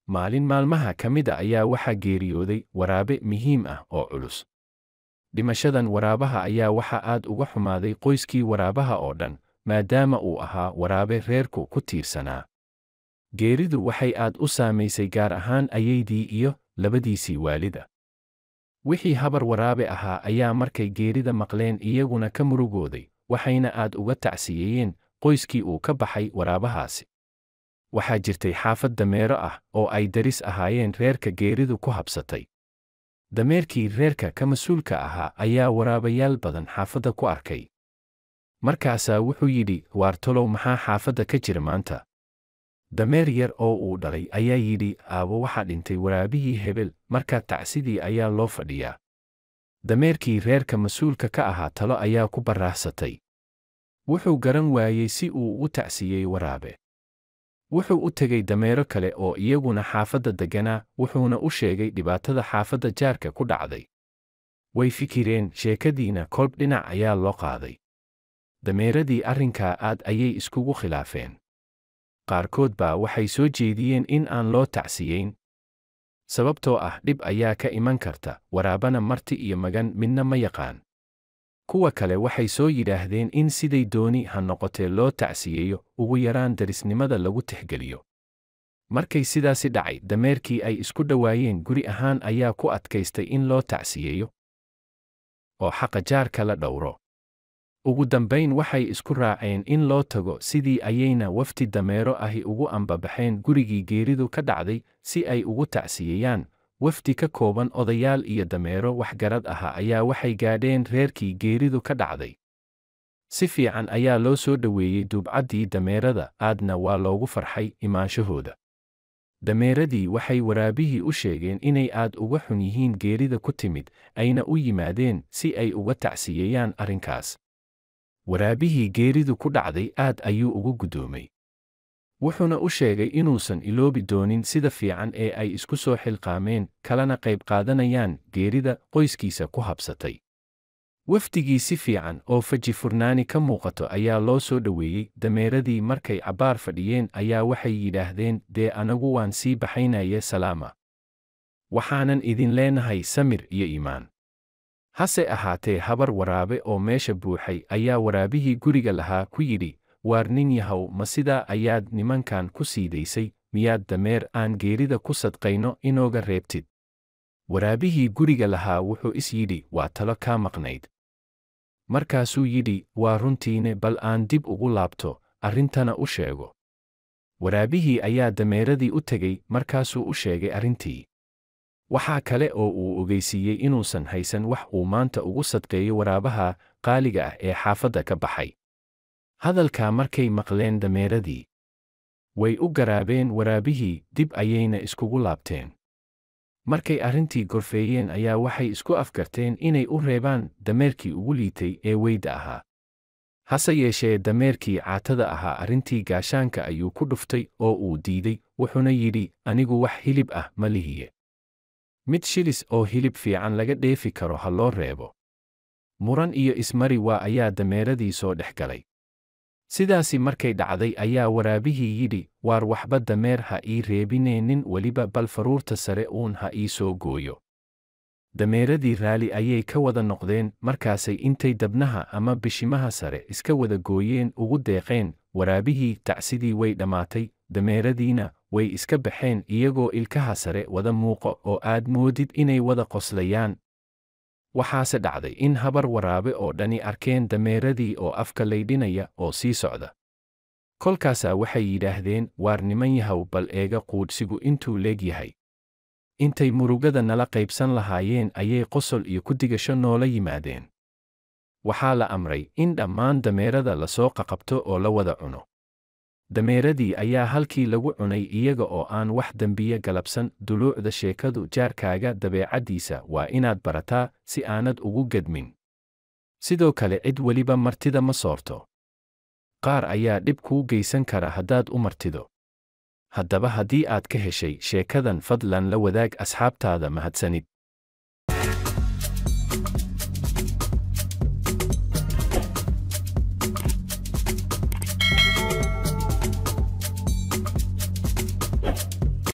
maalin maalmaha ka mid a ayaa waxaa geeriyooday waraabe muhiim ah oo culus. Dhimashadan waraabaha ayaa waxaa aad uga xumaaday qoyskii waraabaha oo dhan, maadaama uu ahaa waraabe reerku ku tiirsanaa. Geeridu waxay aad u saamaysay gaar ahaan ayeydii iyo labadiisii waalida. Wixii habar waraabe ahaa ayaa markay geerida maqleen iyaguna ka murugooday, waxayna aad uga tacsiyeeyeen qoyskii uu ka baxay waraabahaasi. Waxaa jirtay xaafad dameero ah oo ay daris ahaayeen reerka geeridu ku habsatay. Dameerkii reerka ka mas'uulka ahaa ayaa waraabayaal badan xaafadda ku arkay. Markaasaa wuxuu yidhi, waartolow maxaa xaafadda ka jira maanta? Dameer yar oo uu dhalay ayaa yidhi, aabo waxaa dhintay waraabihii hebel, markaa tacsidii ayaa loo fadhiyaa. Dameerkii reerka mas'uulka ka ahaa talo ayaa ku baraahsatay. Wuxuu garan waayey si uu u tacsiyey waraabe. Wuxuu u tegey dameero kale oo iyaguna xaafadda degganaa, wuxuuna u sheegay dhibaatada xaafadda jaarka ku dhacday. Way fikireen, sheekadiina kolb dhinac ayaa loo qaaday. Dameeradii arrinkaa aad ayay iskugu khilaafeen. Qaarkood baa waxay soo jeediyeen in aan loo tacsiyeyn. Sababtoo ah dhib ayaa ka iman karta, waraabana marti iyo magan midna ma yaqaan. Kuwa kale waxay soo yidhaahdeen in siday dooni ha noqotee loo tacsiyeeyo, ugu yaraan darisnimada lagu tixgeliyo. Markay sidaasi dhacay, dameerkii ay isku dhowaayeen guri ahaan ayaa ku adkaystay in loo tacsiyeeyo oo xaqa jaarka la dhowro. Ugu dambayn waxay isku raaceen in loo tago, sidii ayayna wafdi dameero ahi ugu ambabaxeen gurigii geeridu ka dhacday si ay ugu tacsiyeeyaan. Wafdi ka kooban odayaal iyo dameero waxgarad aha ayaa waxay gaadheen reerkii geeridu ka dhacday. Si fiican ayaa loo soo dhoweeyey duubcaddii dameerada, aadna waa loogu farxay imaanshahooda. Dameeradii waxay waraabihii u sheegeen inay aad uga xun yihiin geerida ku timid, ayna u yimaadeen si ay uga tacsiyeeyaan arrinkaas. Waraabihii geeridu ku dhacday aad ayuu ugu guddoomay. Wuxuuna u sheegay inuusan iloobi doonin sida fiican ee ay isku soo xilqaameen, kalena qayb qaadanayaan geerida qoyskiisa ku habsatay. Wafdigii si fiican oo faji furnaani ka muuqato ayaa loo soo dhoweeyey. Dameeradii markay cabbaar fadhiyeen ayaa waxay yidhaahdeen, dee anagu waan sii baxaynaye salaama. Waxaanan idin leenahay samir iyo iimaan. Hase ahaatee habar waraabe oo meesha buuxay ayaa waraabihii guriga lahaa ku yidhi, waar nin yahow, ma sidaa ayaad nimankan ku siidaysay, miyaad dameer aan geerida ku sadqayno inooga reebtid? Waraabihii guriga lahaa wuxuu is yidhi, waa talo kaa maqnayd. Markaasuu yidhi, waa runtiine, bal aan dib ugu laabto, arrintana u sheego. Waraabihii ayaa dameeradii u tegey, markaasuu u sheegay arrintii. Waxaa kale oo uu ogeysiiyey inuusan haysan wax uu maanta ugu sadqeeyo waraabaha qaaliga ah ee xaafadda ka baxay. Hadalkaa markay maqleen dameeradii, way u garaabeen waraabihii, dib ayayna iskugu laabteen. Markay arrintii gorfeeyeen ayaa waxay isku afgarteen inay u reebaan dameerkii ugu liitay ee weyda ahaa. Hase yeeshee dameerkii caatada ahaa arrintii gaashaanka ayuu ku dhuftay oo uu diiday, wuxuuna yidhi, anigu wax hilib ah ma lihiye. Mid shilis oo hilib fiican laga dheefi karo ha loo reebo. Muran iyo ismari waa ayaa dameeradii soo dhex galay. Sidaasi markay dhacday ayaa waraabihii yidhi, waar waxba dameer ha ii reebinee, nin weliba bal faruurta sare uun ha ii soo gooyo. Dameeradii raali ayay ka wada noqdeen, markaasay intay dabnaha ama bishimaha sare iska wada gooyeen ugu deeqeen. Waraabihii tacsidii way dhammaatay, dameeradiina way iska baxeen iyagoo ilkaha sare wada muuqo oo aad moodid inay wada qoslayaan. Waxaase dhacday in habar waraabe oo dhani arkeen dameeradii oo afka laydhinaya oo sii socda. Kolkaasaa waxay yidhaahdeen, waar niman yahow, bal eega quudhsigu intuu leeg yahay. Intay murugada nala qaybsan lahaayeen ayay qosol iyo ku digasho noola yimaadeen. Waxaa la amray in dhammaan dameerada la soo qaqabto oo la wada cuno. Dameeradii ayaa halkii lagu cunay iyaga oo aan wax dembiye galabsan. Duluucda sheekadu, jaarkaaga dabeecaddiisa waa inaad barataa si aanad ugu gedmin. Sidoo kale cid weliba martida ma soorto. Qaar ayaa dhib kuu geysan kara haddaad u martido. Haddaba haddii aad ka heshay sheekadan, fadlan la wadaag asxaabtaada. Mahadsanid.